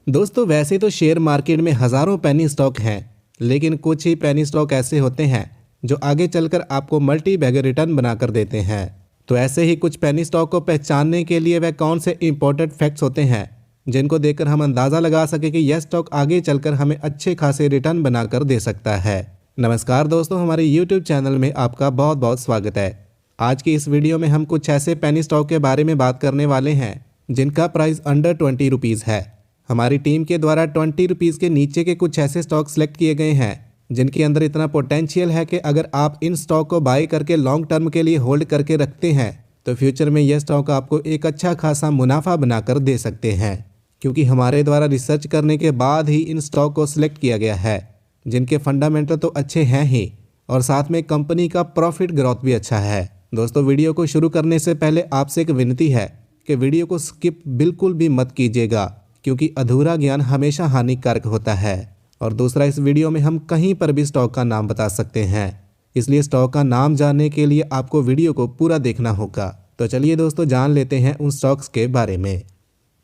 दोस्तों वैसे तो शेयर मार्केट में हजारों पेनी स्टॉक हैं, लेकिन कुछ ही पेनी स्टॉक ऐसे होते हैं जो आगे चलकर आपको मल्टी बैगर रिटर्न बनाकर देते हैं। तो ऐसे ही कुछ पेनी स्टॉक को पहचानने के लिए वह कौन से इंपॉर्टेंट फैक्ट्स होते हैं जिनको देखकर हम अंदाज़ा लगा सके कि यह स्टॉक आगे चलकर हमें अच्छे खासे रिटर्न बनाकर दे सकता है। नमस्कार दोस्तों, हमारे यूट्यूब चैनल में आपका बहुत बहुत स्वागत है। आज की इस वीडियो में हम कुछ ऐसे पेनी स्टॉक के बारे में बात करने वाले हैं जिनका प्राइस अंडर 20 रुपीज़ है। हमारी टीम के द्वारा 20 रुपीज़ के नीचे के कुछ ऐसे स्टॉक सेलेक्ट किए गए हैं जिनके अंदर इतना पोटेंशियल है कि अगर आप इन स्टॉक को बाय करके लॉन्ग टर्म के लिए होल्ड करके रखते हैं तो फ्यूचर में यह स्टॉक आपको एक अच्छा खासा मुनाफा बनाकर दे सकते हैं। क्योंकि हमारे द्वारा रिसर्च करने के बाद ही इन स्टॉक को सिलेक्ट किया गया है जिनके फंडामेंटल तो अच्छे हैं ही और साथ में कंपनी का प्रॉफिट ग्रोथ भी अच्छा है। दोस्तों वीडियो को शुरू करने से पहले आपसे एक विनती है कि वीडियो को स्किप बिल्कुल भी मत कीजिएगा, क्योंकि अधूरा ज्ञान हमेशा हानिकारक होता है। और दूसरा, इस वीडियो में हम कहीं पर भी स्टॉक का नाम बता सकते हैं, इसलिए स्टॉक का नाम जानने के लिए आपको वीडियो को पूरा देखना होगा। तो चलिए दोस्तों जान लेते हैं उन स्टॉक्स के बारे में।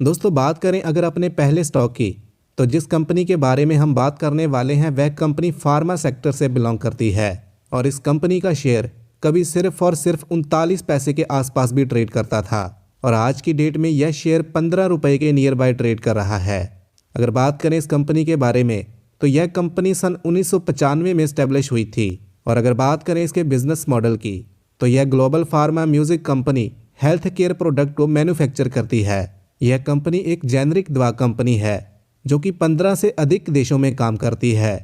दोस्तों बात करें अगर अपने पहले स्टॉक की, तो जिस कंपनी के बारे में हम बात करने वाले हैं वह कंपनी फार्मा सेक्टर से बिलोंग करती है और इस कंपनी का शेयर कभी सिर्फ और सिर्फ 39 पैसे के आसपास भी ट्रेड करता था और आज की डेट में यह शेयर 15 रुपये के नियर बाय ट्रेड कर रहा है। अगर बात करें इस कंपनी के बारे में तो यह कंपनी सन 1995 में स्टैब्लिश हुई थी और अगर बात करें इसके बिजनेस मॉडल की तो यह global pharma music company health care product को मैन्युफैक्चर करती है। यह कंपनी एक जेनरिक दवा कंपनी है जो कि 15 से अधिक देशों में काम करती है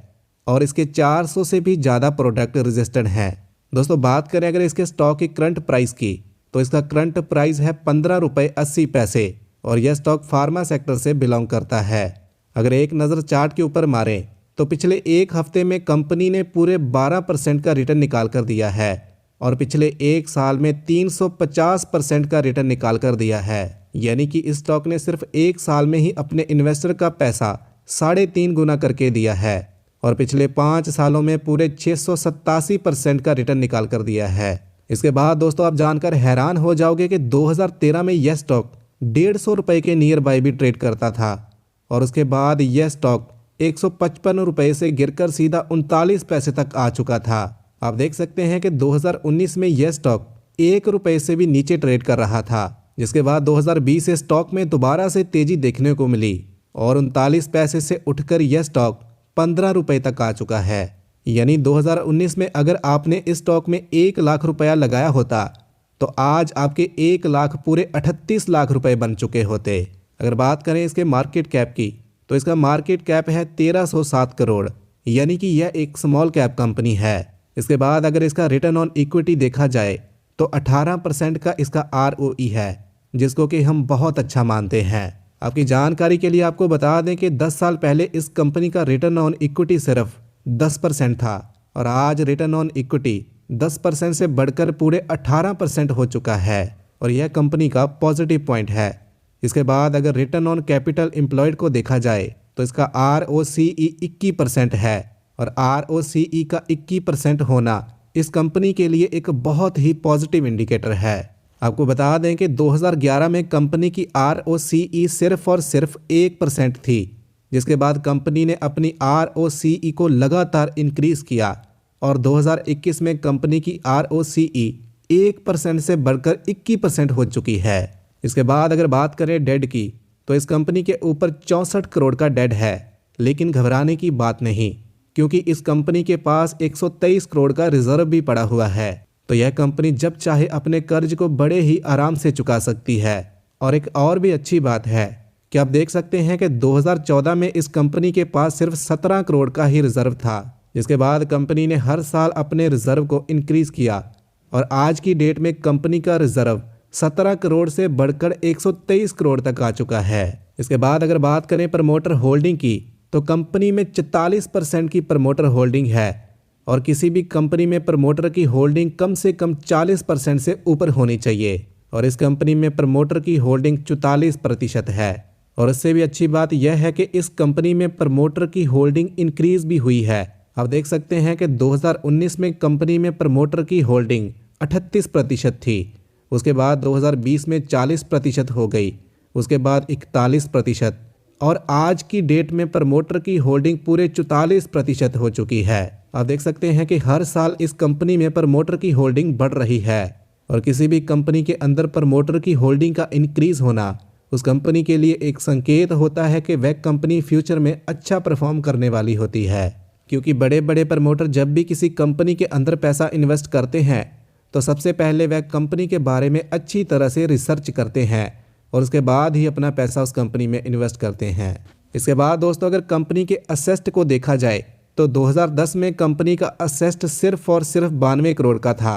और इसके 400 से भी ज़्यादा प्रोडक्ट रजिस्टर्ड हैं। दोस्तों बात करें अगर इसके स्टॉक की करंट प्राइस की तो इसका करंट प्राइस है 15 रुपये 80 पैसे और यह स्टॉक फार्मा सेक्टर से बिलोंग करता है। अगर एक नज़र चार्ट के ऊपर मारें तो पिछले एक हफ्ते में कंपनी ने पूरे 12% का रिटर्न निकाल कर दिया है और पिछले एक साल में 350% का रिटर्न निकाल कर दिया है। यानी कि इस स्टॉक ने सिर्फ एक साल में ही अपने इन्वेस्टर का पैसा 3.5 गुना करके दिया है और पिछले 5 सालों में पूरे 687% का रिटर्न निकाल कर दिया है। इसके बाद दोस्तों आप जानकर हैरान हो जाओगे कि 2013 में यह स्टॉक 150 रुपये के नियर बाय भी ट्रेड करता था और उसके बाद यह स्टॉक 155 रुपये से गिरकर सीधा 39 पैसे तक आ चुका था। आप देख सकते हैं कि 2019 में यह स्टॉक 1 रुपये से भी नीचे ट्रेड कर रहा था, जिसके बाद 2020 से स्टॉक में दोबारा से तेजी देखने को मिली और 39 पैसे से उठकर यह स्टॉक 15 रुपये तक आ चुका है। यानी 2019 में अगर आपने इस स्टॉक में 1 लाख रुपया लगाया होता तो आज आपके 1 लाख पूरे 38 लाख रुपए बन चुके होते। अगर बात करें इसके मार्केट कैप की तो इसका मार्केट कैप है 1307 करोड़, यानी कि यह एक स्मॉल कैप कंपनी है। इसके बाद अगर इसका रिटर्न ऑन इक्विटी देखा जाए तो 18% का इसका ROE है, जिसको कि हम बहुत अच्छा मानते हैं। आपकी जानकारी के लिए आपको बता दें कि 10 साल पहले इस कंपनी का रिटर्न ऑन इक्विटी सिर्फ 10% था और आज रिटर्न ऑन इक्विटी 10% से बढ़कर पूरे 18% हो चुका है और यह कंपनी का पॉजिटिव पॉइंट है। इसके बाद अगर रिटर्न ऑन कैपिटल एम्प्लॉयड को देखा जाए तो इसका ROCE 21% है और ROCE का 21% होना इस कंपनी के लिए एक बहुत ही पॉजिटिव इंडिकेटर है। आपको बता दें कि 2011 में कंपनी की ROCE सिर्फ और सिर्फ 1% थी, जिसके बाद कंपनी ने अपनी ROCE को लगातार इंक्रीज किया और 2021 में कंपनी की ROCE 1% से बढ़कर 21% हो चुकी है। इसके बाद अगर बात करें डेट की तो इस कंपनी के ऊपर 64 करोड़ का डेट है, लेकिन घबराने की बात नहीं, क्योंकि इस कंपनी के पास 123 करोड़ का रिजर्व भी पड़ा हुआ है। तो यह कंपनी जब चाहे अपने कर्ज को बड़े ही आराम से चुका सकती है। और एक और भी अच्छी बात है कि आप देख सकते हैं कि 2014 में इस कंपनी के पास सिर्फ 17 करोड़ का ही रिजर्व था, जिसके बाद कंपनी ने हर साल अपने रिजर्व को इंक्रीज किया और आज की डेट में कंपनी का रिजर्व 17 करोड़ से बढ़कर 123 करोड़ तक आ चुका है। इसके बाद अगर बात करें प्रमोटर होल्डिंग की तो कंपनी में 44% की प्रमोटर होल्डिंग है और किसी भी कंपनी में प्रमोटर की होल्डिंग कम से कम 40% से ऊपर होनी चाहिए और इस कंपनी में प्रमोटर की होल्डिंग 44% है। और इससे भी अच्छी बात यह है कि इस कंपनी में प्रमोटर की होल्डिंग इंक्रीज भी हुई है। आप देख सकते हैं कि 2019 में कंपनी में प्रमोटर की होल्डिंग 38% थी, उसके बाद 2020 में 40% हो गई, उसके बाद 41%, और आज की डेट में प्रमोटर की होल्डिंग पूरे 44% हो चुकी है। आप देख सकते हैं कि हर साल इस कंपनी में प्रमोटर की होल्डिंग बढ़ रही है और किसी भी कंपनी के अंदर प्रमोटर की होल्डिंग का इंक्रीज होना उस कंपनी के लिए एक संकेत होता है कि वह कंपनी फ्यूचर में अच्छा परफॉर्म करने वाली होती है। क्योंकि बड़े बड़े प्रमोटर जब भी किसी कंपनी के अंदर पैसा इन्वेस्ट करते हैं तो सबसे पहले वह कंपनी के बारे में अच्छी तरह से रिसर्च करते हैं और उसके बाद ही अपना पैसा उस कंपनी में इन्वेस्ट करते हैं। इसके बाद दोस्तों अगर कंपनी के असेस्ट को देखा जाए तो 2010 में कंपनी का असेस्ट सिर्फ और सिर्फ 92 करोड़ का था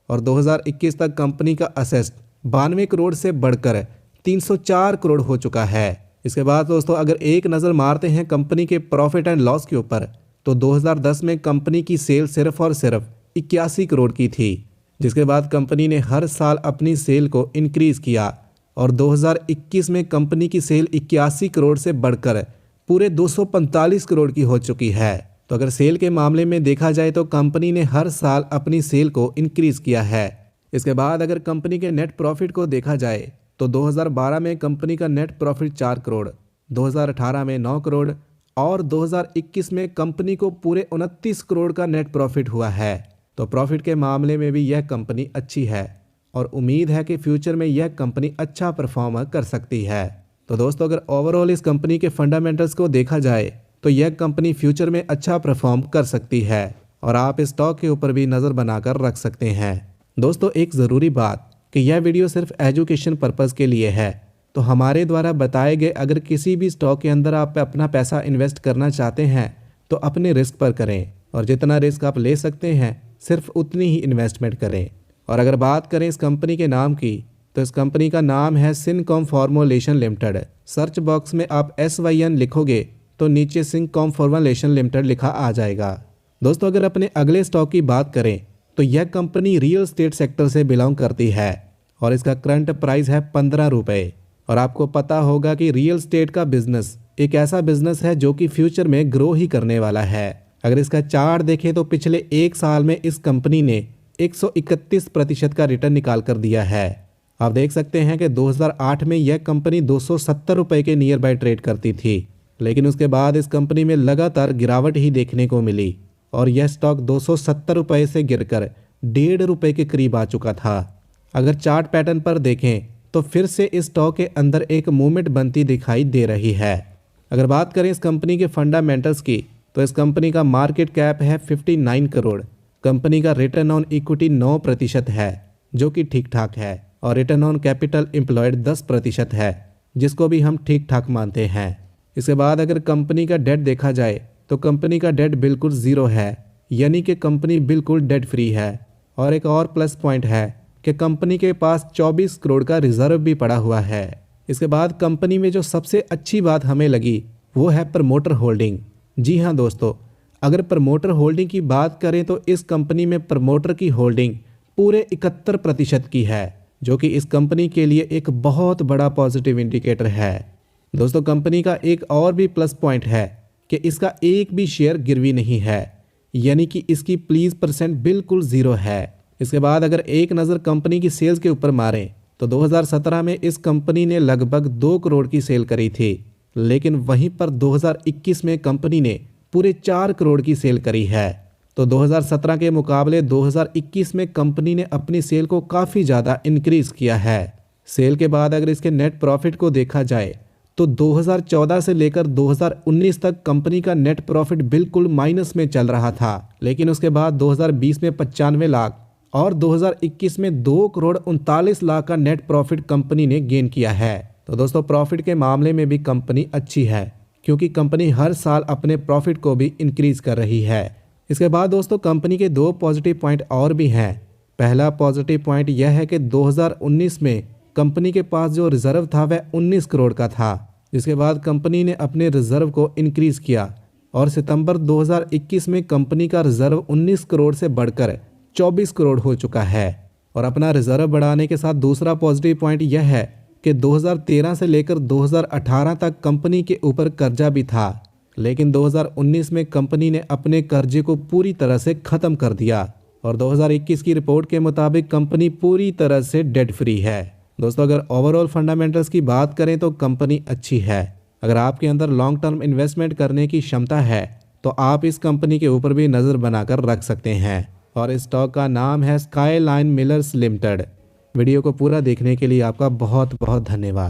और 2021 तक कंपनी का असेस्ट 92 करोड़ से बढ़कर 304 करोड़ हो चुका है। इसके बाद दोस्तों अगर एक नज़र मारते हैं कंपनी के प्रॉफिट एंड लॉस के ऊपर तो 2010 में कंपनी की सेल सिर्फ और सिर्फ 81 करोड़ की थी, जिसके बाद कंपनी ने हर साल अपनी सेल को इंक्रीज़ किया और 2021 में कंपनी की सेल 81 करोड़ से बढ़कर पूरे 245 करोड़ की हो चुकी है। तो अगर सेल के मामले में देखा जाए तो कंपनी ने हर साल अपनी सेल को इंक्रीज़ किया है। इसके बाद अगर कंपनी के नेट प्रॉफिट को देखा जाए तो 2012 में कंपनी का नेट प्रॉफिट 4 करोड़, 2018 में 9 करोड़ और 2021 में कंपनी को पूरे 29 करोड़ का नेट प्रॉफिट हुआ है। तो प्रॉफिट के मामले में भी यह कंपनी अच्छी है और उम्मीद है कि फ्यूचर में यह कंपनी अच्छा परफॉर्म कर सकती है। तो दोस्तों अगर ओवरऑल इस कंपनी के फंडामेंटल्स को देखा जाए तो यह कंपनी फ्यूचर में अच्छा परफॉर्म कर सकती है और आप इस स्टॉक के ऊपर भी नज़र बनाकर रख सकते हैं। दोस्तों एक ज़रूरी बात कि यह वीडियो सिर्फ एजुकेशन पर्पज़ के लिए है, तो हमारे द्वारा बताए गए अगर किसी भी स्टॉक के अंदर आप अपना पैसा इन्वेस्ट करना चाहते हैं तो अपने रिस्क पर करें और जितना रिस्क आप ले सकते हैं सिर्फ उतनी ही इन्वेस्टमेंट करें। और अगर बात करें इस कंपनी के नाम की तो इस कंपनी का नाम है Syncom formulation limited. Search box में आप SYN लिखोगे तो नीचे सिनकॉम फॉर्मुलेशन लिमिटेड लिखा आ जाएगा। दोस्तों अगर अपने अगले स्टॉक की बात करें तो यह कंपनी रियल एस्टेट सेक्टर से बिलोंग करती है और इसका करंट प्राइस है 15 रुपये। और आपको पता होगा कि रियल एस्टेट का बिजनेस एक ऐसा बिजनेस है जो कि फ्यूचर में ग्रो ही करने वाला है। अगर इसका चार्ट देखें तो पिछले एक साल में इस कंपनी ने 131% का रिटर्न निकाल कर दिया है। आप देख सकते हैं कि 2008 में यह कंपनी 270 रुपये के नियर बाय ट्रेड करती थी, लेकिन उसके बाद इस कंपनी में लगातार गिरावट ही देखने को मिली और यह स्टॉक 270 रुपये से गिरकर 1.5 रुपये के करीब आ चुका था। अगर चार्ट पैटर्न पर देखें तो फिर से इस स्टॉक के अंदर एक मूवमेंट बनती दिखाई दे रही है। अगर बात करें इस कंपनी के फंडामेंटल्स की तो इस कंपनी का मार्केट कैप है 59 करोड़। कंपनी का रिटर्न ऑन इक्विटी 9% है जो कि ठीक ठाक है और रिटर्न ऑन कैपिटल एम्प्लॉयड 10% है जिसको भी हम ठीक ठाक मानते हैं। इसके बाद अगर कंपनी का डेट देखा जाए तो कंपनी का डेट बिल्कुल ज़ीरो है, यानी कि कंपनी बिल्कुल डेट फ्री है। और एक और प्लस पॉइंट है कि कंपनी के पास 24 करोड़ का रिजर्व भी पड़ा हुआ है। इसके बाद कंपनी में जो सबसे अच्छी बात हमें लगी वो है प्रमोटर होल्डिंग। जी हाँ दोस्तों, अगर प्रमोटर होल्डिंग की बात करें तो इस कंपनी में प्रमोटर की होल्डिंग पूरे 71% की है, जो कि इस कंपनी के लिए एक बहुत बड़ा पॉजिटिव इंडिकेटर है। दोस्तों कंपनी का एक और भी प्लस पॉइंट है कि इसका एक भी शेयर गिरवी नहीं है, यानी कि इसकी प्लीज परसेंट बिल्कुल ज़ीरो है। इसके बाद अगर एक नज़र कंपनी की सेल्स के ऊपर मारें तो 2017 में इस कंपनी ने लगभग 2 करोड़ की सेल करी थी, लेकिन वहीं पर 2021 में कंपनी ने पूरे 4 करोड़ की सेल करी है। तो 2017 के मुकाबले 2021 में कंपनी ने अपनी सेल को काफ़ी ज़्यादा इंक्रीज़ किया है। सेल के बाद अगर इसके नेट प्रॉफिट को देखा जाए तो 2014 से लेकर 2019 तक कंपनी का नेट प्रॉफिट बिल्कुल माइनस में चल रहा था, लेकिन उसके बाद 2020 में 95 लाख और 2021 में 2 करोड़ 39 लाख का नेट प्रॉफिट कंपनी ने गेन किया है। तो दोस्तों प्रॉफिट के मामले में भी कंपनी अच्छी है क्योंकि कंपनी हर साल अपने प्रॉफिट को भी इंक्रीज कर रही है। इसके बाद दोस्तों कंपनी के 2 पॉजिटिव पॉइंट और भी हैं। पहला पॉजिटिव पॉइंट यह है कि 2019 में कंपनी के पास जो रिजर्व था वह 19 करोड़ का था, जिसके बाद कंपनी ने अपने रिजर्व को इंक्रीज किया और सितंबर 2021 में कंपनी का रिजर्व 19 करोड़ से बढ़कर 24 करोड़ हो चुका है। और अपना रिजर्व बढ़ाने के साथ दूसरा पॉजिटिव पॉइंट यह है कि 2013 से लेकर 2018 तक कंपनी के ऊपर कर्जा भी था, लेकिन 2019 में कंपनी ने अपने कर्जे को पूरी तरह से ख़त्म कर दिया और 2021 की रिपोर्ट के मुताबिक कंपनी पूरी तरह से डेट फ्री है। दोस्तों अगर ओवरऑल फंडामेंटल्स की बात करें तो कंपनी अच्छी है अगर आपके अंदर लॉन्ग टर्म इन्वेस्टमेंट करने की क्षमता है तो आप इस कंपनी के ऊपर भी नज़र बनाकर रख सकते हैं और इस स्टॉक का नाम है स्काईलाइन मिलर्स लिमिटेड। वीडियो को पूरा देखने के लिए आपका बहुत बहुत धन्यवाद।